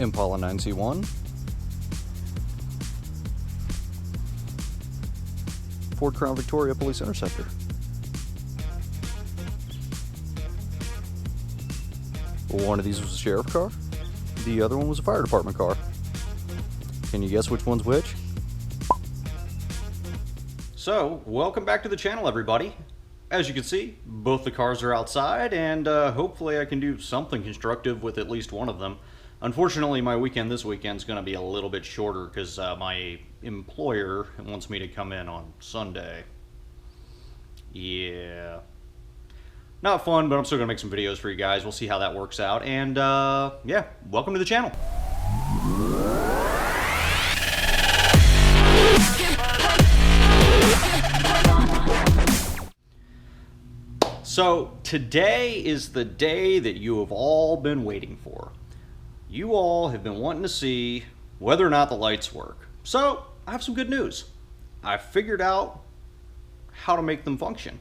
Impala 9C1, Ford Crown Victoria Police Interceptor, one of these was a sheriff car, the other one was a fire department car. Can you guess which one's which? So, welcome back to the channel, everybody. As you can see, both the cars are outside, and hopefully I can do something constructive with at least one of them. Unfortunately, my weekend this weekend is going to be a little bit shorter because my employer wants me to come in on Sunday. Yeah. Not fun, but I'm still going to make some videos for you guys. We'll see how that works out. And, yeah, welcome to the channel. So, today is the day that you have all been waiting for. You all have been wanting to see whether or not the lights work. So, I have some good news. I figured out how to make them function.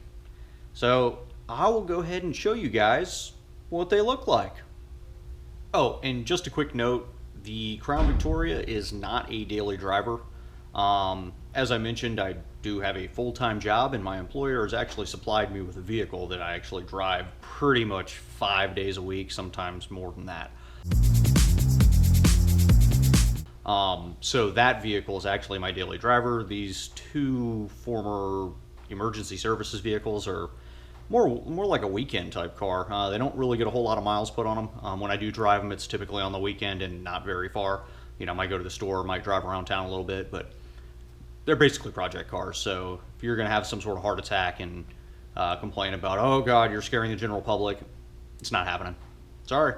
So, I will go ahead and show you guys what they look like. Oh, and just a quick note, the Crown Victoria is not a daily driver. As I mentioned, I do have a full-time job, and my employer has actually supplied me with a vehicle that I actually drive pretty much 5 days a week, sometimes more than that. So that vehicle is actually my daily driver. These two former emergency services vehicles are more like a weekend type car. They don't really get a whole lot of miles put on them. When I do drive them, it's typically on the weekend and not very far. You know, I might go to the store, might drive around town a little bit, but they're basically project cars. So if you're going to have some sort of heart attack and complain about, oh God, you're scaring the general public, it's not happening. Sorry.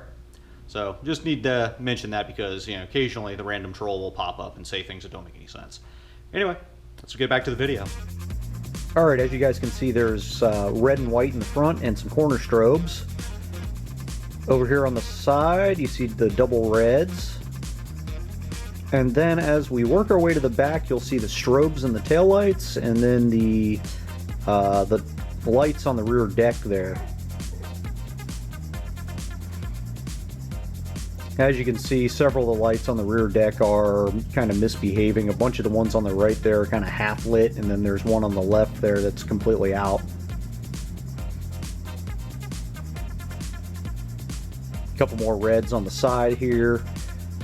So just need to mention that because, you know, occasionally the random troll will pop up and say things that don't make any sense. Anyway, let's get back to the video. All right, as you guys can see, there's red and white in the front and some corner strobes. Over here on the side, you see the double reds. And then as we work our way to the back, you'll see the strobes and the taillights, and then the lights on the rear deck there. As you can see, several of the lights on the rear deck are kind of misbehaving. A bunch of the ones on the right there are kind of half lit, and then there's one on the left there that's completely out. A couple more reds on the side here.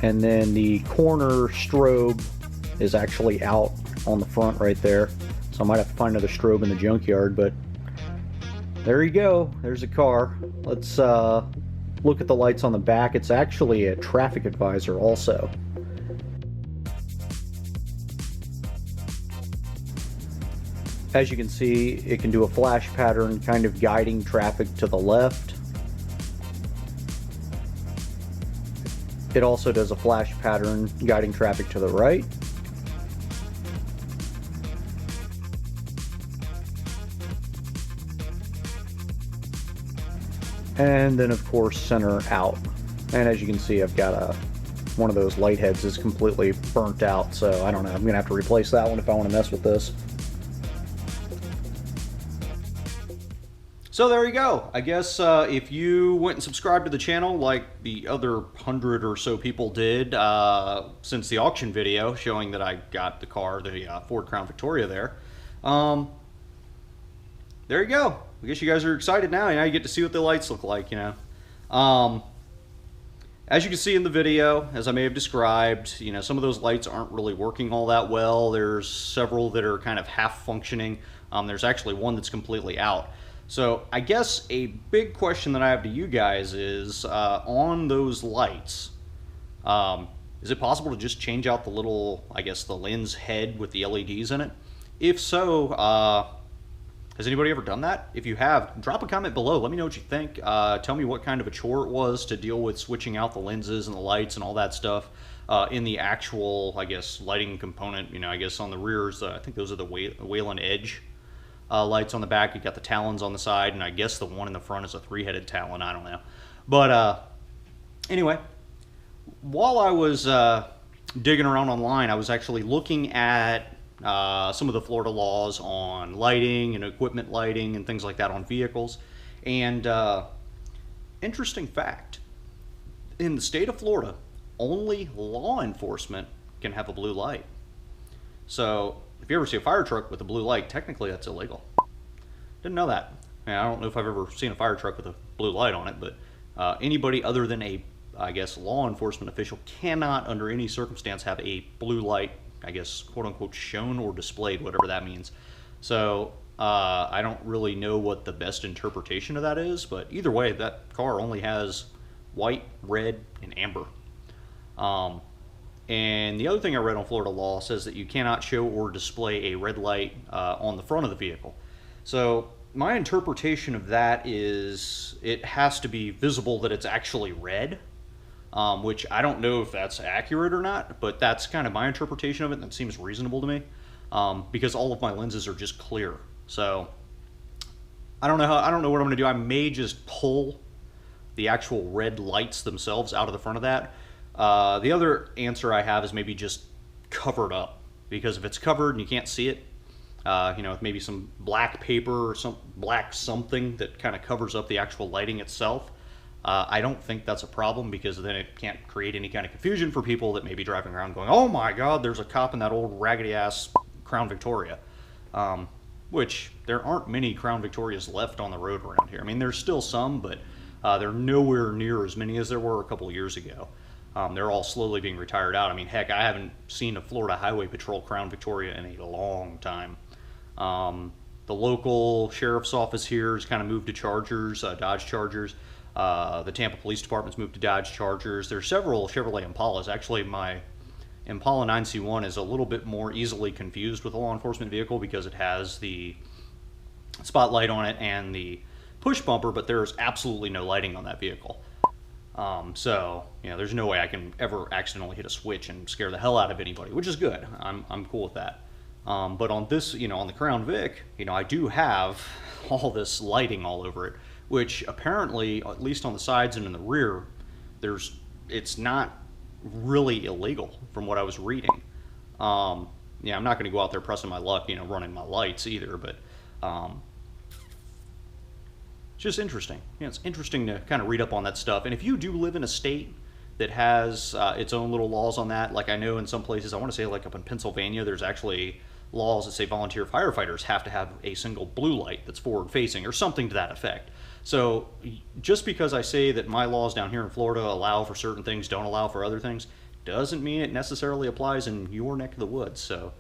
And then the corner strobe is actually out on the front right there. So I might have to find another strobe in the junkyard, but there you go. There's a car. Let's look at the lights on the back. It's actually a traffic advisor also. As you can see, it can do a flash pattern, kind of guiding traffic to the left. It also does a flash pattern guiding traffic to the right. And then of course center out. And as you can see, I've got one of those light heads is completely burnt out, so I don't know, I'm gonna have to replace that one if I want to mess with this. So there you go. I guess if you went and subscribed to the channel like the other 100 or so people did since the auction video showing that I got the car, the Ford Crown Victoria there you go. I guess you guys are excited now. Now you get to see what the lights look like, you know. As you can see in the video, as I may have described, you know, some of those lights aren't really working all that well. There's several that are kind of half functioning. There's actually one that's completely out. So I guess a big question that I have to you guys is, on those lights, is it possible to just change out the little, I guess, the lens head with the LEDs in it? If so, has anybody ever done that? If you have, drop a comment below. Let me know what you think. Tell me what kind of a chore it was to deal with switching out the lenses and the lights and all that stuff in the actual, I guess, lighting component. You know, I guess on the rears, I think those are the Whalen Edge lights on the back. You got the talons on the side, and I guess the one in the front is a three-headed talon. I don't know. But anyway, while I was digging around online, I was actually looking at some of the Florida laws on lighting and equipment lighting and things like that on vehicles. And interesting fact, in the state of Florida, only law enforcement can have a blue light. So if you ever see a fire truck with a blue light, technically that's illegal. Didn't know that. I don't know if I've ever seen a fire truck with a blue light on it, but anybody other than a, I guess, law enforcement official cannot, under any circumstance, have a blue light, I guess, quote unquote, shown or displayed, whatever that means. So I don't really know what the best interpretation of that is, but either way, that car only has white, red, and amber. And the other thing I read on Florida law says that you cannot show or display a red light on the front of the vehicle. So my interpretation of that is it has to be visible that it's actually red, which I don't know if that's accurate or not, but that's kind of my interpretation of it, and that seems reasonable to me, because all of my lenses are just clear. So I don't know what I'm going to do. I may just pull the actual red lights themselves out of the front of that. The other answer I have is maybe just cover it up, because if it's covered and you can't see it, with maybe some black paper or some black something that kind of covers up the actual lighting itself, I don't think that's a problem, because then it can't create any kind of confusion for people that may be driving around going, oh my god, there's a cop in that old raggedy ass Crown Victoria. Which there aren't many Crown Victorias left on the road around here. I mean, there's still some, but they're nowhere near as many as there were a couple of years ago. They're all slowly being retired out. I mean, heck, I haven't seen a Florida Highway Patrol Crown Victoria in a long time. The local sheriff's office here has kind of moved to Chargers, Dodge Chargers. The Tampa Police Department's moved to Dodge Chargers. There's several Chevrolet Impalas. Actually, my Impala 9C1 is a little bit more easily confused with a law enforcement vehicle because it has the spotlight on it and the push bumper, but there's absolutely no lighting on that vehicle. So, there's no way I can ever accidentally hit a switch and scare the hell out of anybody, which is good. I'm cool with that. But on this, on the Crown Vic, I do have all this lighting all over it, which apparently, at least on the sides and in the rear, it's not really illegal from what I was reading. I'm not going to go out there pressing my luck, running my lights either, but it's just interesting. It's interesting to kind of read up on that stuff. And if you do live in a state that has its own little laws on that, like I know in some places, I want to say like up in Pennsylvania, there's actually laws that say volunteer firefighters have to have a single blue light that's forward facing or something to that effect. So just because I say that my laws down here in Florida allow for certain things, don't allow for other things, doesn't mean it necessarily applies in your neck of the woods. So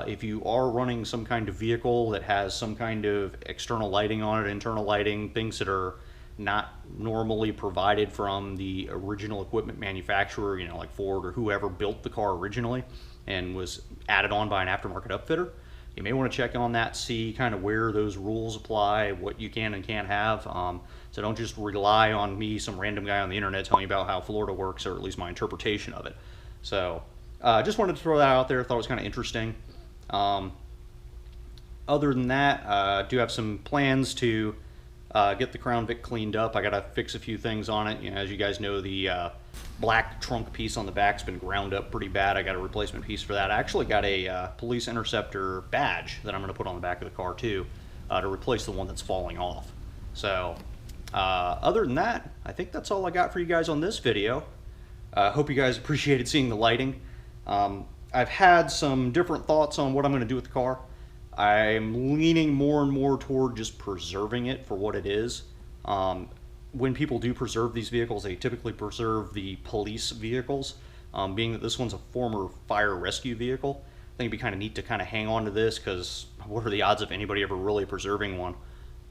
if you are running some kind of vehicle that has some kind of external lighting on it, internal lighting, things that are not normally provided from the original equipment manufacturer, like Ford or whoever built the car originally and was added on by an aftermarket upfitter, you may want to check on that, see kind of where those rules apply, what you can and can't have. So don't just rely on me, some random guy on the internet, telling you about how Florida works, or at least my interpretation of it. So just wanted to throw that out there. Thought it was kind of interesting. Other than that, I do have some plans to get the Crown Vic cleaned up. I got to fix a few things on it. As you guys know, the black trunk piece on the back's been ground up pretty bad. I got a replacement piece for that. I actually got a police interceptor badge that I'm going to put on the back of the car too, to replace the one that's falling off. So other than that, I think that's all I got for you guys on this video. Hope you guys appreciated seeing the lighting. I've had some different thoughts on what I'm going to do with the car. I'm leaning more and more toward just preserving it for what it is. When people do preserve these vehicles, they typically preserve the police vehicles. Being that this one's a former fire rescue vehicle, I think it'd be kind of neat to kind of hang on to this, because what are the odds of anybody ever really preserving one?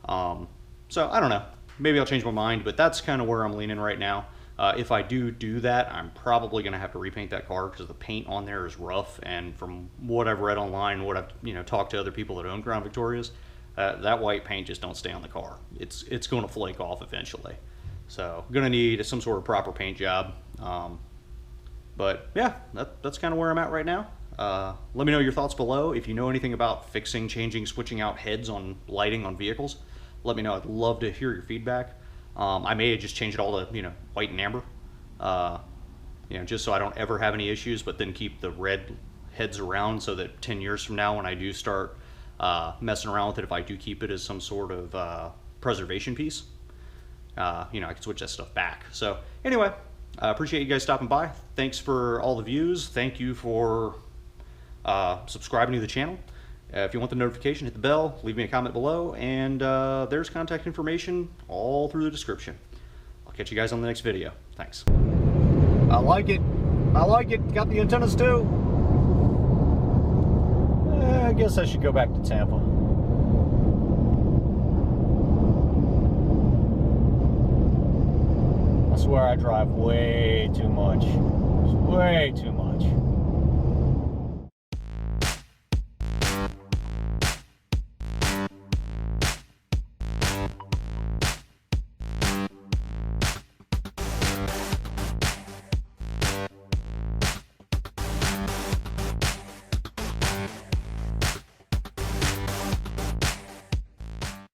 So I don't know. Maybe I'll change my mind, but that's kind of where I'm leaning right now. If I do that, I'm probably going to have to repaint that car, because the paint on there is rough, and from what I've read online, what I've talked to other people that own Crown Victorias, that white paint just don't stay on the car. It's going to flake off eventually. So I'm going to need some sort of proper paint job. But yeah, that's kind of where I'm at right now. Let me know your thoughts below. If you know anything about fixing, changing, switching out heads on lighting on vehicles, let me know. I'd love to hear your feedback. I may just change it all to white and amber, just so I don't ever have any issues, but then keep the red heads around, so that 10 years from now, when I do start messing around with it, if I do keep it as some sort of preservation piece, I can switch that stuff back. So anyway, I appreciate you guys stopping by. Thanks for all the views. Thank you for subscribing to the channel. If you want the notification, hit the bell, leave me a comment below, and there's contact information all through the description. I'll catch you guys on the next video. Thanks. I like it. I like it. Got the antennas too. I guess I should go back to Tampa. I swear I drive way too much. Way too much.